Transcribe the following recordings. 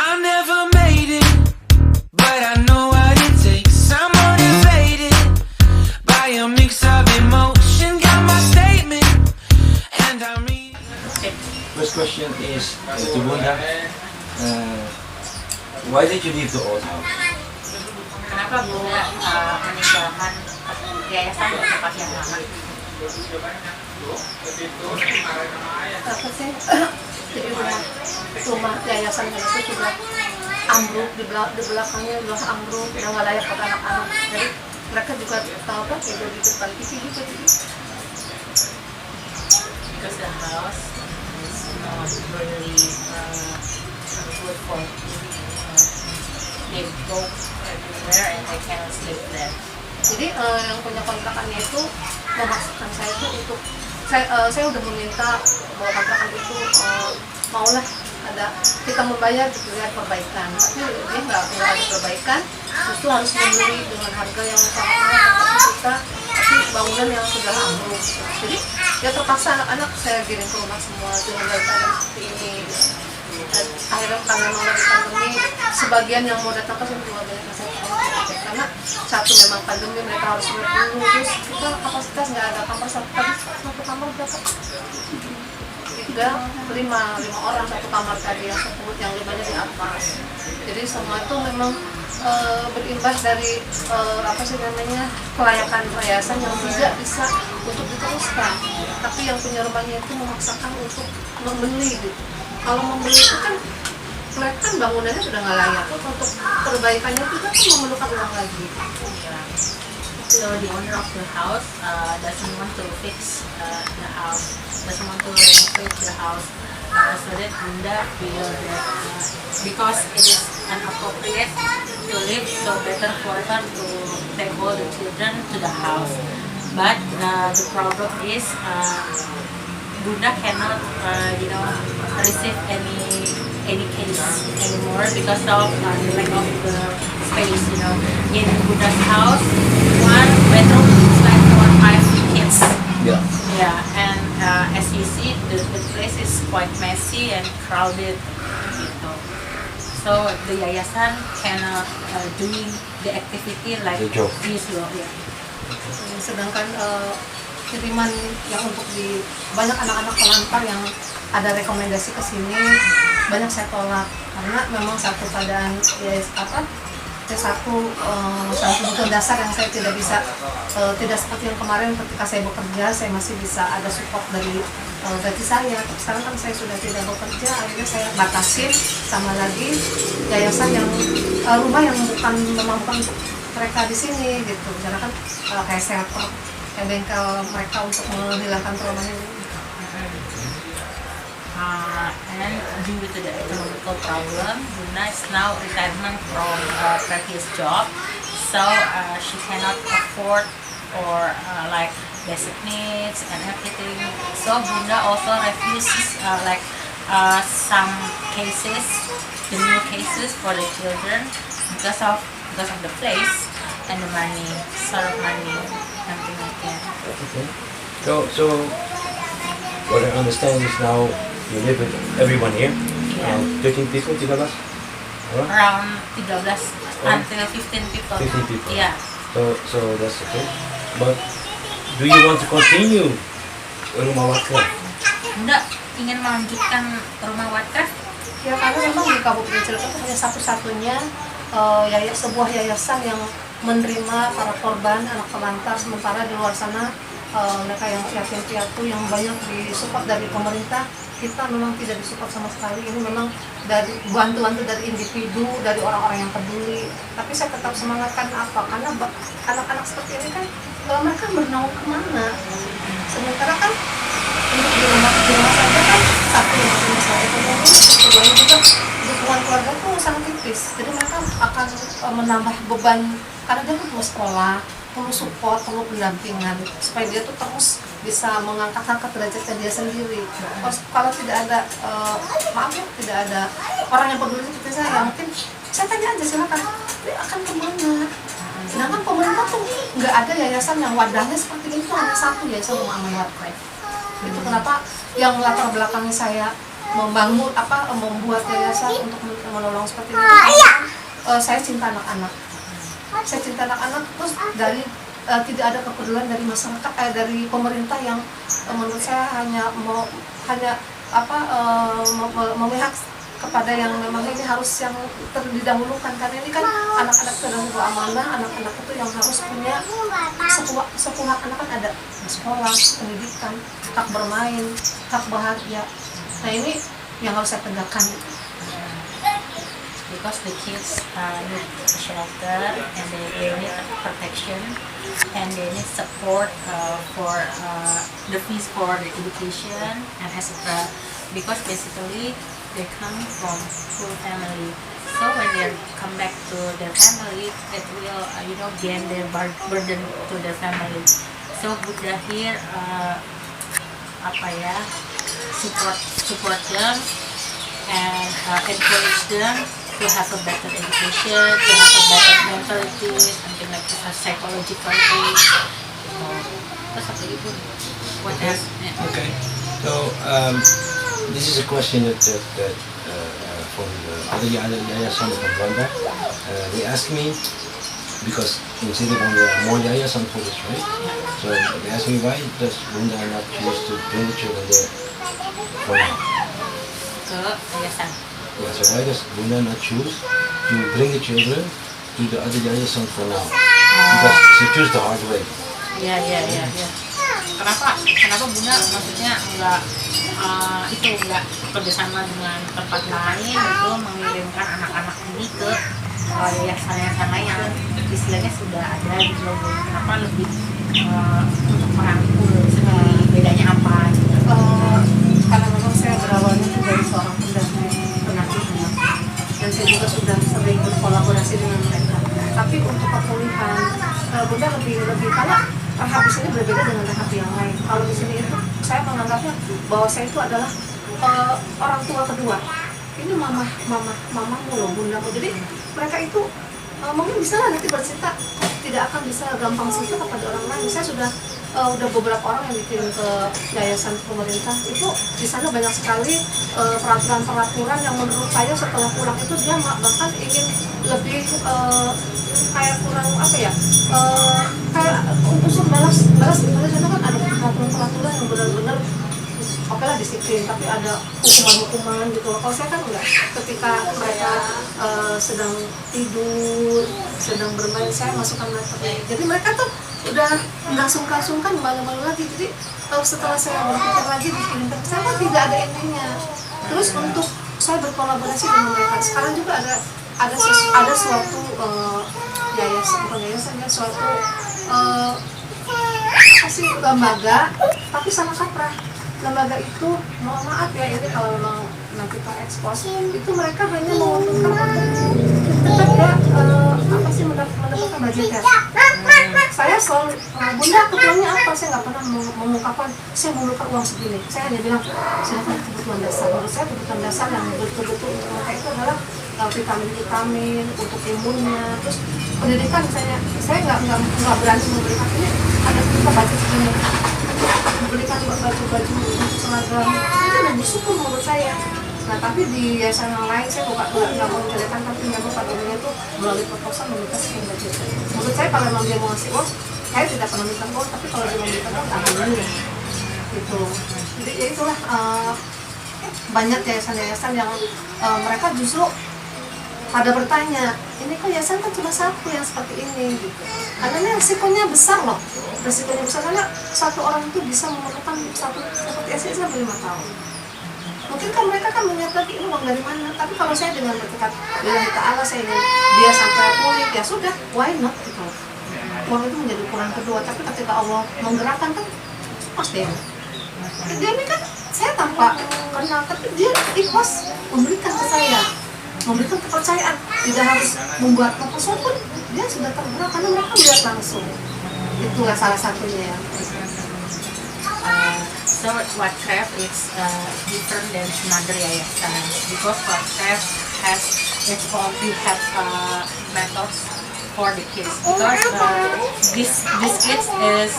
I never made it, but I know what it takes. I'm motivated by a mix of emotion. Got my statement, and I mean. First question is to Bunda. Why did you leave the old house? Kenapa Bunda meninggalkan yayasan di tempat yang lama? Apa sih? Jadi rumah yayasan itu sudah ambruk, di belakangnya sudah ambruk, udah nggak layak buat anak-anak. Jadi mereka juga tahu kan tidur di depan TV gitu. Because the house is not really good for they go everywhere and they cannot sleep there. Jadi yang punya kontrakannya itu memaksakan saya itu untuk saya udah meminta bahwa kontrakan itu maulah ada kita membayar gitu ya perbaikan, tapi dia nggak ada perbaikan, justru harus membeli dengan harga yang sangat mahal kita, tapi bangunan yang sudah ambruk. Jadi ya terpaksa anak-anak saya kirim ke rumah semua dengan keadaan seperti ini. Dan akhirnya karena memang lagi pandemi, sebagian yang mau datang ke sini juga banyak yang saya karena satu memang pandemi mereka harus berdulu, terus kita kapasitas nggak ada kamar satu kamar berapa? 5 orang satu kamar tadi yang 10 yang 5-nya di atas. Jadi semua itu memang berimbas dari apa sih namanya kelayakan yayasan yang tidak bisa untuk diteruskan. Tapi yang punya rumahnya itu memaksakan untuk membeli gitu. Kalau membeli itu kan kelihatan bangunannya sudah nggak layak, untuk perbaikannya itu kan memerlukan uang lagi. So the owner of the house doesn't want to fix the house, doesn't want to renovate the house, so that Bunda feel that because it is inappropriate to live, so better for her to take all the children to the house. But the problem is Bunda cannot, receive any case anymore because of the lack of the space. In Bunda's house, one bedroom is like for 5 kids. Yeah. Yeah, and as you see, the place is quite messy and crowded. Gitu. So the yayasan cannot doing the activity like The job. this. Yeah. Sedangkan kiriman yang untuk di banyak anak-anak pelantar yang ada rekomendasi ke sini banyak saya tolak karena memang satu keadaan satu kebutuhan dasar yang saya tidak bisa tidak seperti yang kemarin ketika saya bekerja saya masih bisa ada support dari gaji saya. Sekarang kan saya sudah tidak bekerja, akhirnya saya batasin sama lagi yayasan yang rumah yang bukan memampukan untuk mereka di sini gitu. Karena kan kayak shelter, kayak bengkel mereka untuk menghilangkan trauma ini. And due to the economical problem, Bunda is now retirement from previous job, so she cannot afford for like basic needs and everything. So Bunda also refuses some cases, the new cases for the children because of the place and the money, sort of money, something like that. Okay. So what I understand is now you live with everyone here. Yeah. 13 people, 13? Right? Around 13 until 15 people. 15 people. Yeah. So that's okay. But do you want to continue rumah warga? Bunda ingin melanjutkan rumah warga? Ya karena memang di Kabupaten Cilegon itu hanya satu-satunya sebuah yayasan yang menerima para korban anak pelantar, sementara di luar sana mereka yang yatim piatu yang banyak disupport dari pemerintah, kita memang tidak disupport sama sekali. Ini memang dari bantuan dari individu, dari orang-orang yang peduli. Tapi saya tetap semangatkan apa? Karena anak-anak seperti ini kan mereka bernaung kemana? Sementara kan untuk di rumah saja kan satu masalah ekonomi, keduanya juga dukungan keluarga tuh sangat tipis. Jadi mereka akan menambah beban karena dia perlu sekolah, perlu support, perlu pendampingan supaya dia tuh terus bisa mengangkat derajatnya dia sendiri. Kalau tidak ada tidak ada orang yang peduli seperti saya, mungkin saya tanya aja silakan, dia akan kemana? Sedangkan pemerintah tuh nggak ada yayasan yang wadahnya seperti ini, tuh hanya satu yayasan Rumah Aman Warkrev. Itu kenapa yang latar belakangnya saya membuat yayasan untuk menolong seperti ini. Saya cinta anak-anak. Saya cinta anak-anak terus dari tidak ada kepedulian dari masyarakat, dari pemerintah yang menurut saya hanya memihak kepada yang memang ini harus yang terdahulukan, karena ini kan anak-anak itu adalah sebuah amanah. Anak-anak itu yang harus punya sebuah hak. Anak kan ada sekolah, pendidikan, hak bermain, hak bahagia. Nah ini yang harus saya tegakkan. Because the kids need shelter and they need protection and they need support for the fees for the education and etc. Because basically they come from poor family, so when they come back to their family, it will gain their burden to their family. So Buddha here support them and encourage them to have a better education, to have a better mentality, something like this, a psychological age. Terus apa itu? What else? Okay. So this is a question that from other yayasan from Rwanda. They asked me, because in Sri Lanka there are more yayasan for this, right? So they asked me, why does Bunda not choose to bring the children there for now? Ke yayasan. Yeah, so why does Bunda not choose to bring the children to the other yayasan for now? Because she chose the hard way. Ya. Kenapa Bunda maksudnya nggak kerjasama dengan tempat lain itu mengirimkan anak-anak ini ke yayasan lain yang istilahnya sudah ada gitu loh. Kenapa lebih untuk merangkul sendiri, bedanya apa gitu? Karena memang saya berawalnya itu dari seorang pendamping penampilnya, dan saya juga sudah sering berkolaborasi dengan mereka. Tapi untuk pemulihan, Bunda lebih karena rehab di sini berbeda dengan rehab yang lain. Kalau di sini itu saya menganggapnya bahwa saya itu adalah orang tua kedua. Ini mamamu loh, bundamu. Jadi mereka itu mungkin bisa lah nanti bercerita, tidak akan bisa gampang cerita kepada orang lain. Saya sudah beberapa orang yang dikirim ke yayasan pemerintah itu, di sana banyak sekali peraturan-peraturan yang menurut saya setelah pulang itu dia bahkan ingin lebih kayak kurang kayak unsur balas di sana kan ada peraturan-peraturan yang benar-benar oke lah disiplin, tapi ada hukuman-hukuman gitu loh. Kalau saya kan enggak, ketika mereka sedang tidur, sedang bermain, saya masukkan mereka. Jadi mereka tuh udah nggak sungkan-sungkan malu-malu lagi. Jadi setelah saya berpikir lagi dikirim ke saya, tidak ada endingnya. Terus untuk saya berkolaborasi dengan mereka, sekarang juga ada suatu suatu lembaga, tapi sama kaprah. Lembaga itu, mohon maaf ya, ini kalau memang nanti kita ekspos, itu mereka hanya menguntungkan tetap mendapatkan budgetnya. Saya selalu, Bunda kebutuhannya apa? Saya nggak pernah mengungkapkan saya memerlukan uang segini. Saya hanya bilang silakan kebutuhan dasar. Menurut saya kebutuhan dasar yang betul-betul mereka itu adalah vitamin untuk imunnya, terus pendidikan. Saya nggak berani memberikan ini, ada kita budget segini, memberikan baju-baju seragam, itu udah bersyukur menurut saya. Nah tapi di yayasan yang lain saya nggak mau menceritakan, tapi memang pada umumnya itu melalui proposal meminta sekian budget. Menurut saya kalau memang dia mau ngasih uang, saya tidak pernah minta uang, tapi kalau dia mau minta uang, alhamdulillah gitu. Jadi ya itulah banyak yayasan-yayasan yang mereka justru pada bertanya, ini kok yayasan kan cuma satu yang seperti ini gitu. Karena ini resikonya besar loh, resikonya besar karena satu orang itu bisa memerlukan satu seperti yayasan sampai 5 tahun. Mungkin kan mereka kan melihat lagi ini uang dari mana, tapi kalau saya dengan bertekad bilang ta'ala saya ingin dia sampai pulih, ya sudah, why not gitu. Uang itu menjadi ukuran kedua, tapi ketika Allah menggerakkan kan pasti ya. Dia ini kan saya tanpa kenal, tapi dia ikhlas memberikan ke saya, memberikan kepercayaan, tidak harus membuat proposal pun dia sudah tergerak karena mereka melihat langsung. Itulah salah satunya ya. So Watreff is different than another yayasan because Watreff has its own methods for the kids, because this kids is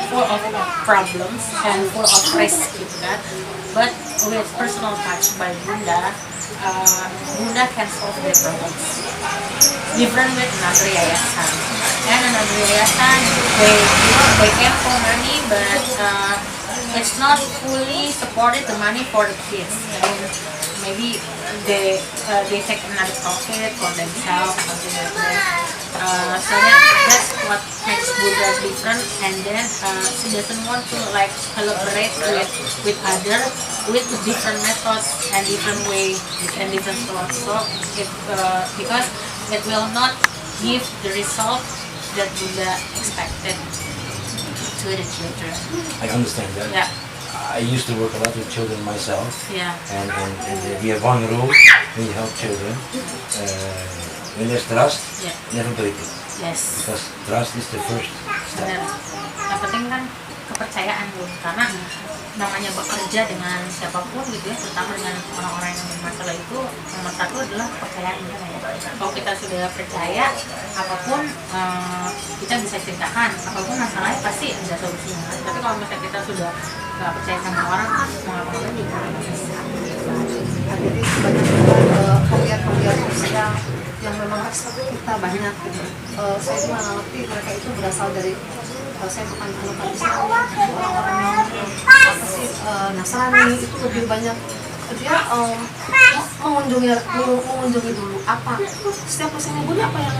full of problems and full of risk gitu kan. But with personal touch by Bunda, Bunda can solve their problems. Different with another yayasan. And another yayasan, they came for money, but it's not fully supported the money for the kids. I mean, maybe they take another profit for themselves, something like that. So that's what makes Buddha different. And then she doesn't want to like collaborate with other with different methods and different way and different thoughts. So because it will not give the result that Buddha expected to the children. I understand that. Yeah. I used to work a lot with children myself. Yeah. And we have one rule when you help children. When there's trust, Yeah. never break it. Yes. Because trust is the first step. Benar. Yang penting kan kepercayaan dulu, karena namanya bekerja dengan siapapun gitu ya, terutama dengan orang-orang yang bermasalah itu nomor satu adalah kepercayaan ya. Kalau kita sudah percaya, apapun kita bisa ceritakan, apapun masalahnya pasti ada solusinya. Tapi kalau misalnya kita sudah nggak percaya sama orang, mau ngapa-ngapain juga nggak bisa. Jadi banyak penggiat-penggiat sosial yang memang ekspor kita banyak gitu. Saya juga nggak ngerti mereka itu berasal dari saya bukan anak Islam, orang-orang yang apa sih Nasrani itu lebih banyak dia mengunjungi dulu apa setiap kesini Bunda apa yang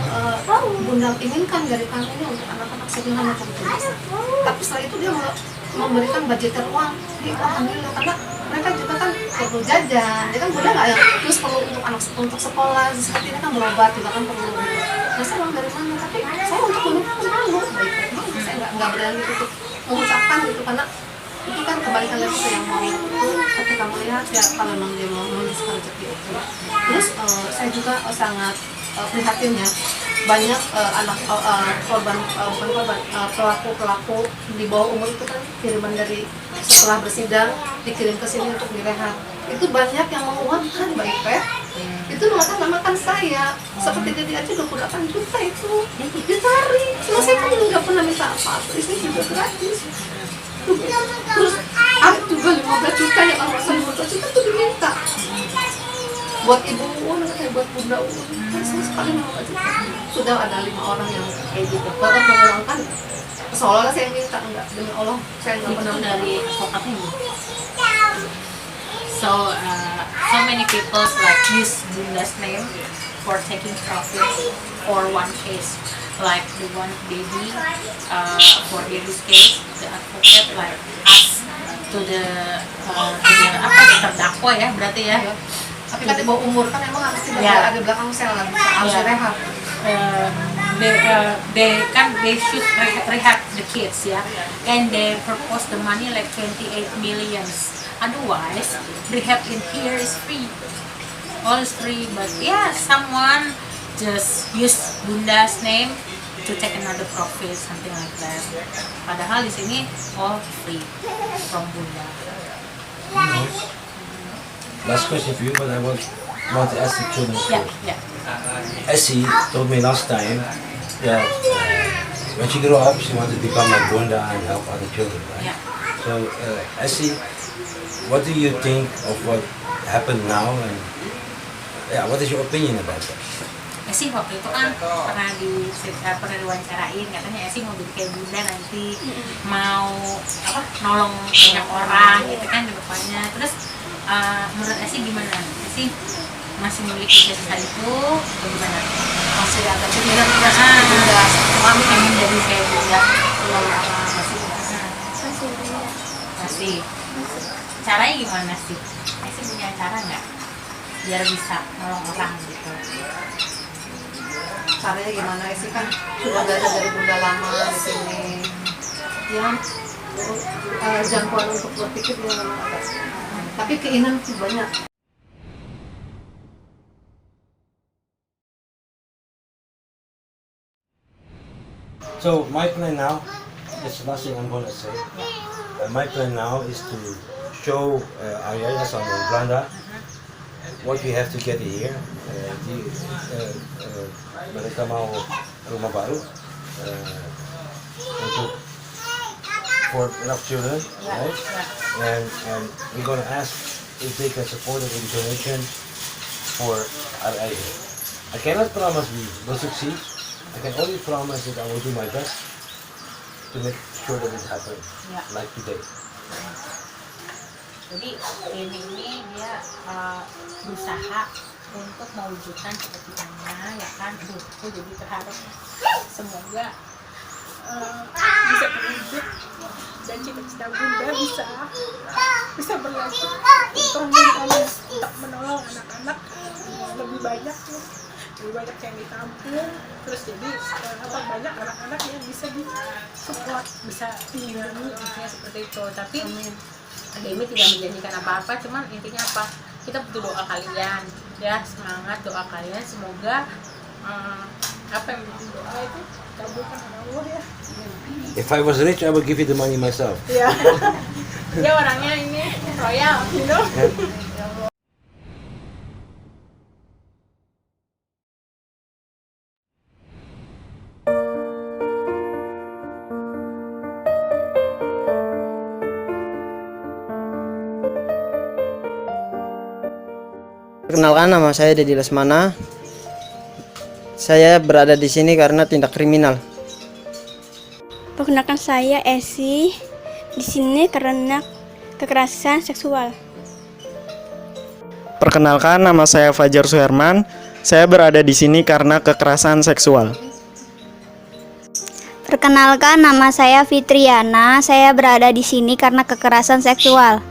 Bunda inginkan dari kami ini untuk anak-anak sederhana tertulis. Tapi setelah itu dia memberikan budgeter uang di alhamdulillah karena mereka juga kan perlu jajan, dia kan Bunda nggak yang terus perlu untuk anak untuk sekolah seperti ini kan berobat juga kan perlu. Nah saya uang dari mana? Tapi saya untuk Bunda kan malu, baik-baik saya nggak berani untuk mengucapkan gitu karena itu kan kebalikan dari itu yang mau itu ketika melihat ya kalau memang dia mau menuliskan rezeki itu. Terus saya juga sangat prihatin ya banyak anak korban bukan korban pelaku di bawah umur itu kan kiriman dari setelah bersidang dikirim ke sini untuk direhab. Itu banyak yang menguapkan baik itu mengatasnamakan saya seperti jadi aja 28 juta itu ditarik. Cuma saya kan nggak pernah minta apa-apa, ini juga gratis. Terus ada juga 15 juta yang orang 15 juta itu diminta buat ibu Uun, buat Bunda Uun kan sama sekali 15 juta. Sudah ada 5 orang yang kayak gitu bahkan mengulangkan seolah-olah saya minta, enggak, demi Allah saya nggak pernah dari advokatnya. So many people like use Bunda's name for taking profit for one case, like the one baby for baby's case, the advocate like us to the terdakwa ya berarti ya. Tapi kan di bawah umur kan emang harus ada belakang sel kan harus direhab. They should rehab the kids ya, and they propose the money like 28 millions. Otherwise, rehab in here is free. All is free, but yeah, someone just use Bunda's name to take another profit, something like that. Padahal di sini all free from Bunda. Last question for you, but I want to ask the children Yeah, first. yeah. Essie told me last time that when she grew up, she wanted to become like Bunda and help other children, right? Yeah. So, Essie, what do you think of what happened now, and what is your opinion about that? Esi waktu itu kan pernah diwawancarain, katanya Esi mau jadi kayak Bunda nanti, mau nolong banyak orang gitu kan di depannya. Terus menurut Esi gimana? Esi masih memiliki cita-cita itu atau gimana? masih ada cemilan Bunda Kami ingin jadi kayak Bunda. Masih. Caranya gimana sih? Esi punya cara nggak biar bisa nolong orang gitu? caranya gimana sih kan sudah belajar dari Bunda lama di sini ya jangkauan untuk berpikir dia memang ada tapi keinginan sih banyak. So my plan now, that's the last thing I'm gonna say. My plan now is to show Ariana and Branda what we have together here. Mereka mau rumah baru untuk for enough children, right? And we're gonna ask if they can support it with donation for RIA. I cannot promise we will succeed. I can only promise that I will do my best to make sure that it happens Ya. like today. Jadi ini dia berusaha untuk mewujudkan cita-citanya, ya kan. Aku jadi berharap semoga bisa terwujud dan cita-cita Bunda bisa berlanjut untuk menolong anak-anak lebih banyak yang ditampung, terus jadi banyak anak-anak yang bisa disupport, bisa dilindungi, intinya seperti itu. Tapi Demi tidak menjanjikan apa-apa, cuman intinya apa, kita butuh doa kalian ya, semangat doa kalian, semoga apa yang menjadi doa itu kabulkan oleh Allah ya. If I was rich, I would give you the money myself. Ya, dia orangnya ini royal, you know. Perkenalkan, nama saya Dedi Lesmana. Saya berada di sini karena tindak kriminal. Perkenalkan, saya Esi. Di sini karena kekerasan seksual. Perkenalkan, nama saya Fajar Suherman. Saya berada di sini karena kekerasan seksual. Perkenalkan, nama saya Fitriana. Saya berada di sini karena kekerasan seksual.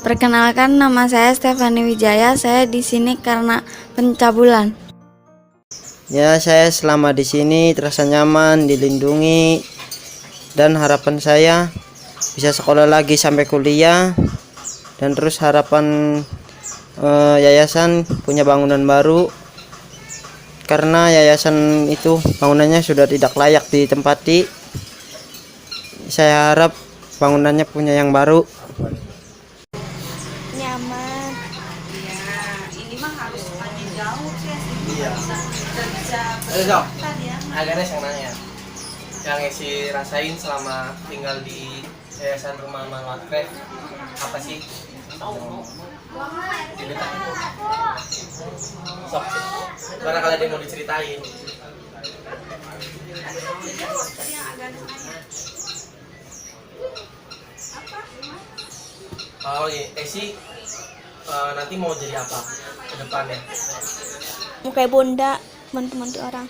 Perkenalkan, nama saya Stefani Wijaya. Saya di sini karena pencabulan. Ya, saya selama di sini terasa nyaman, dilindungi, dan harapan saya bisa sekolah lagi sampai kuliah. Dan terus harapan yayasan punya bangunan baru, karena yayasan itu bangunannya sudah tidak layak ditempati. Saya harap bangunannya punya yang baru. Nyaman. Ya, ini mah harus maju jauh sih, bisa Agaknya yang nanya yang Esi rasain selama tinggal di Yayasan Rumah Aman Wakref apa sih? Ceritain. Sok, barangkali ada yang mau diceritain. Oh iya, Esi nanti mau jadi apa ke depannya? Mau kayak Bunda, bantu-bantu orang.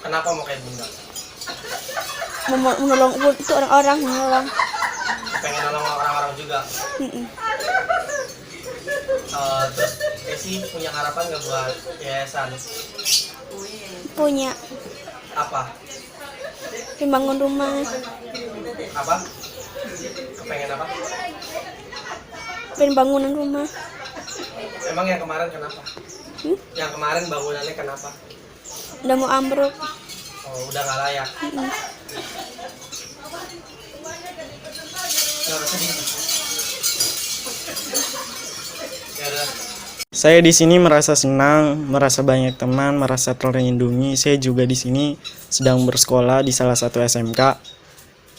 Kenapa mau kayak Bunda? Menolong itu orang-orang, menolong. Pengen nolong orang-orang juga. Terus Esi punya harapan nggak buat yayasan? Punya. Apa? Membangun rumah. Apa? Kepengen apa? Pengen bangunan rumah. Emang yang kemarin kenapa? Yang kemarin bangunannya kenapa? Udah mau ambruk. Oh, udah nggak layak. Nggak usah sedih. Ya udah. Saya di sini merasa senang, merasa banyak teman, merasa terlindungi. Saya juga di sini sedang bersekolah di salah satu SMK.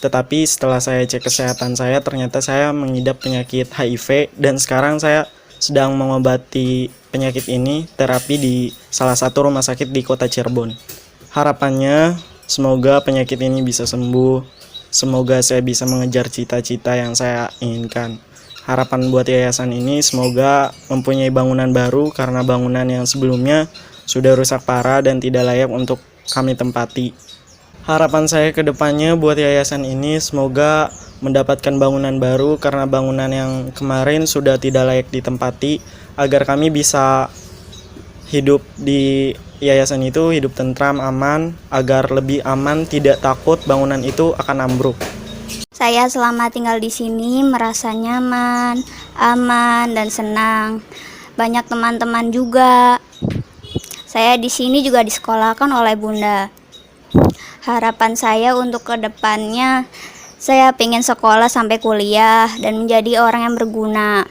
Tetapi setelah saya cek kesehatan saya, ternyata saya mengidap penyakit HIV dan sekarang saya sedang mengobati penyakit ini terapi di salah satu rumah sakit di kota Cirebon. Harapannya semoga penyakit ini bisa sembuh, semoga saya bisa mengejar cita-cita yang saya inginkan. Harapan buat yayasan ini semoga mempunyai bangunan baru karena bangunan yang sebelumnya sudah rusak parah dan tidak layak untuk kami tempati. Harapan saya ke depannya buat yayasan ini semoga mendapatkan bangunan baru karena bangunan yang kemarin sudah tidak layak ditempati, agar kami bisa hidup di yayasan itu hidup tentram, aman, agar lebih aman, tidak takut bangunan itu akan ambruk. Saya selama tinggal di sini merasa nyaman, aman, dan senang. Banyak teman-teman juga. Saya di sini juga disekolahkan oleh Bunda. Harapan saya untuk kedepannya, saya pengen sekolah sampai kuliah dan menjadi orang yang berguna.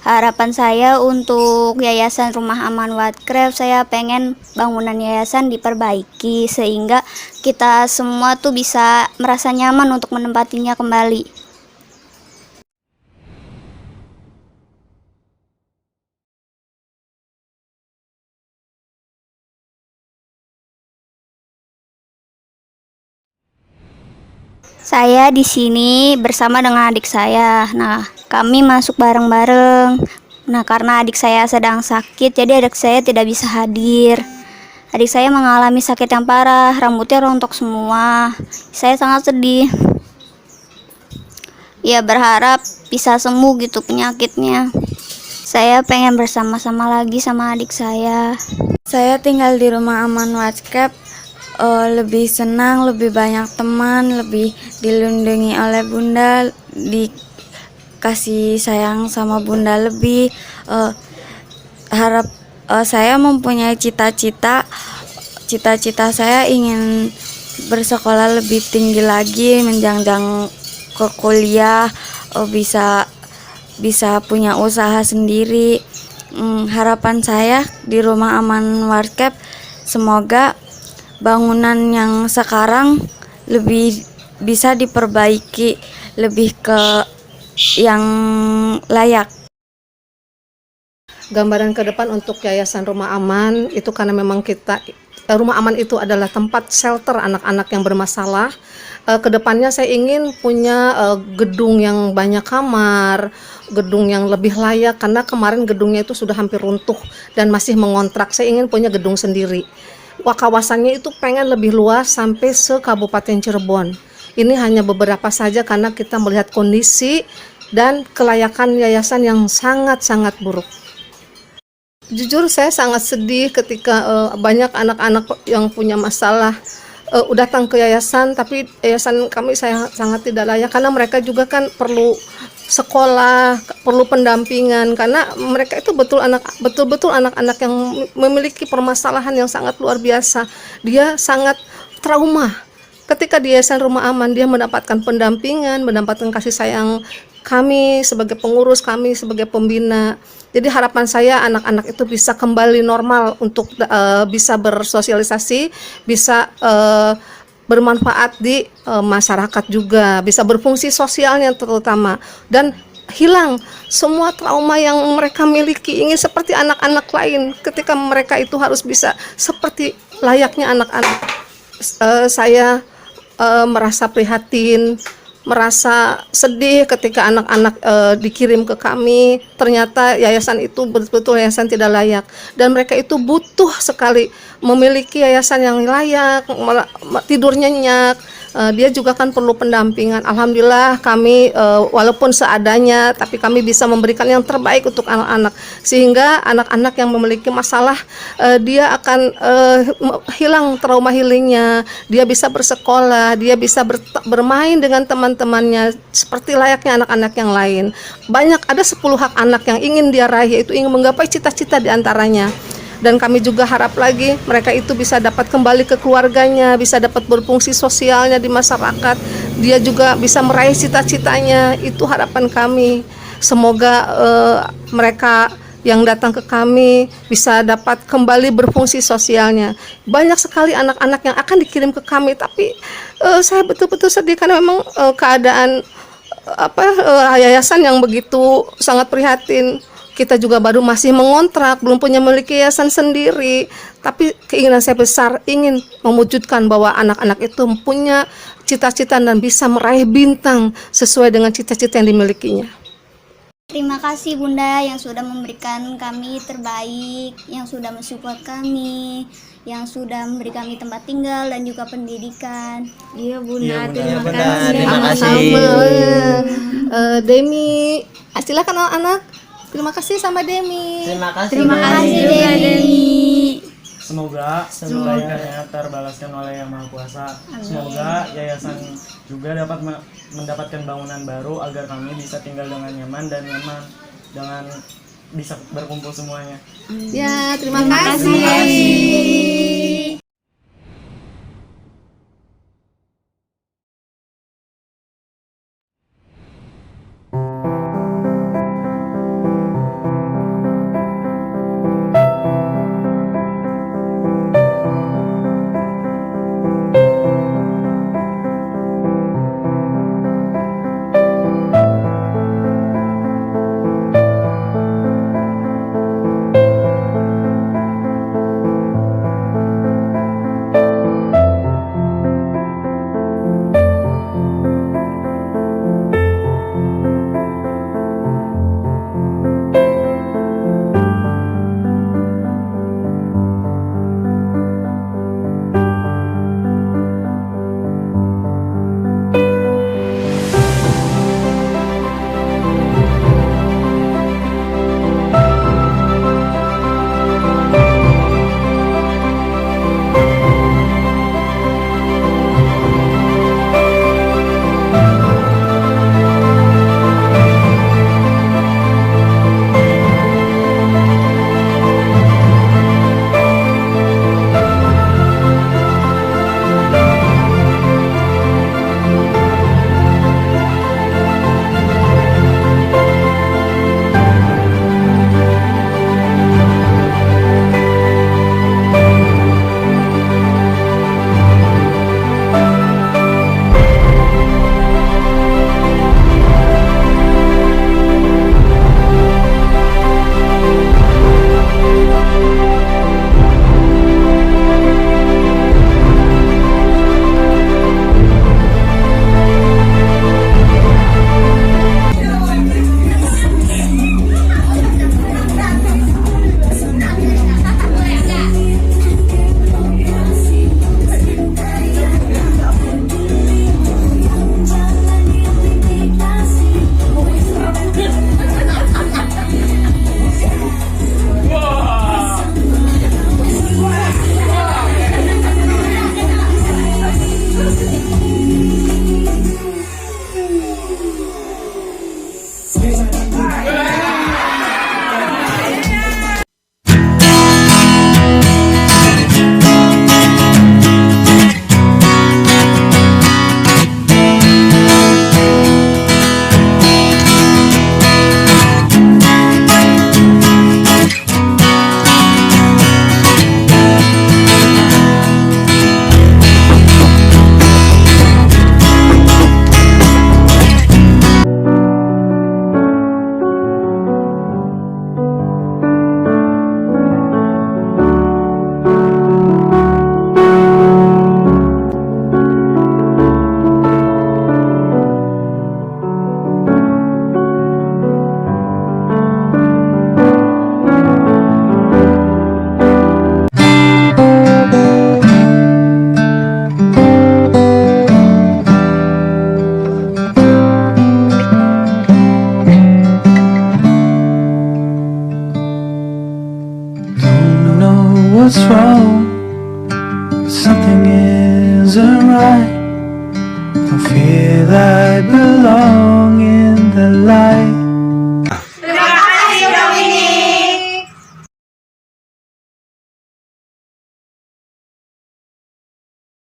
Harapan saya untuk Yayasan Rumah Aman Wakref, saya pengen bangunan yayasan diperbaiki sehingga kita semua tuh bisa merasa nyaman untuk menempatinya kembali. Saya di sini bersama dengan adik saya. Nah, kami masuk bareng-bareng. Nah, karena adik saya sedang sakit, jadi adik saya tidak bisa hadir. Adik saya mengalami sakit yang parah, rambutnya rontok semua. Saya sangat sedih. Ya, berharap bisa sembuh gitu penyakitnya. Saya pengen bersama-sama lagi sama adik saya. Saya tinggal di rumah aman WhatsApp, lebih senang, lebih banyak teman, lebih dilindungi oleh bunda, dikasih sayang sama bunda lebih. Saya mempunyai cita-cita saya ingin bersekolah lebih tinggi lagi, menjanjang ke kuliah, bisa punya usaha sendiri. Harapan saya di rumah aman WhatsApp, semoga bangunan yang sekarang lebih bisa diperbaiki, lebih ke yang layak. Gambaran ke depan untuk Yayasan Rumah Aman itu karena memang Rumah Aman itu adalah tempat shelter anak-anak yang bermasalah. Kedepannya saya ingin punya gedung yang banyak kamar, gedung yang lebih layak, karena kemarin gedungnya itu sudah hampir runtuh dan masih mengontrak. Saya ingin punya gedung sendiri. Kawasannya itu pengen lebih luas sampai se-Kabupaten Cirebon. Ini hanya beberapa saja karena kita melihat kondisi dan kelayakan yayasan yang sangat-sangat buruk. Jujur saya sangat sedih ketika banyak anak-anak yang punya masalah datang ke yayasan, tapi yayasan kami saya sangat tidak layak karena mereka juga kan perlu sekolah, perlu pendampingan, karena mereka itu betul-betul anak-anak yang memiliki permasalahan yang sangat luar biasa. Dia sangat trauma. Ketika di Yayasan Rumah Aman dia mendapatkan pendampingan, mendapatkan kasih sayang kami sebagai pengurus, kami sebagai pembina. Jadi harapan saya anak-anak itu bisa kembali normal untuk bisa bersosialisasi, bisa bermanfaat di masyarakat juga, bisa berfungsi sosialnya terutama, dan hilang semua trauma yang mereka miliki, ingin seperti anak-anak lain ketika mereka itu harus bisa seperti layaknya anak-anak. Saya merasa prihatin, merasa sedih ketika anak-anak dikirim ke kami, ternyata yayasan itu betul-betul yayasan tidak layak, dan mereka itu butuh sekali memiliki yayasan yang layak, tidur nyenyak. Dia juga kan perlu pendampingan. Alhamdulillah kami walaupun seadanya, tapi kami bisa memberikan yang terbaik untuk anak-anak, sehingga anak-anak yang memiliki masalah dia akan hilang trauma healingnya, dia bisa bersekolah, dia bisa bermain dengan teman-temannya seperti layaknya anak-anak yang lain. Ada 10 hak anak yang ingin dia raih, yaitu ingin menggapai cita-cita diantaranya. Dan kami juga harap lagi mereka itu bisa dapat kembali ke keluarganya, bisa dapat berfungsi sosialnya di masyarakat, dia juga bisa meraih cita-citanya. Itu harapan kami. Semoga mereka yang datang ke kami bisa dapat kembali berfungsi sosialnya. Banyak sekali anak-anak yang akan dikirim ke kami, tapi saya betul-betul sedih karena memang keadaan yayasan yang begitu sangat prihatin. Kita juga baru masih mengontrak, belum punya memiliki yayasan sendiri. Tapi keinginan saya besar, ingin mewujudkan bahwa anak-anak itu punya cita-cita dan bisa meraih bintang sesuai dengan cita-cita yang dimilikinya. Terima kasih Bunda yang sudah memberikan kami terbaik, yang sudah mensupport kami, yang sudah memberi kami tempat tinggal dan juga pendidikan. Iya Bunda, Terima terima kasih. Sama-sama. Demi, silakan anak-anak. Terima kasih sama Demi. Terima kasih. Terima kasih Demi. Semoga kebaikannya terbalaskan oleh Yang Maha Kuasa. Semoga yayasan juga dapat mendapatkan bangunan baru agar kami bisa tinggal dengan nyaman dan dengan bisa berkumpul semuanya. Ya, terima kasih. what's wrong, something isn't right. Don't feel I belong.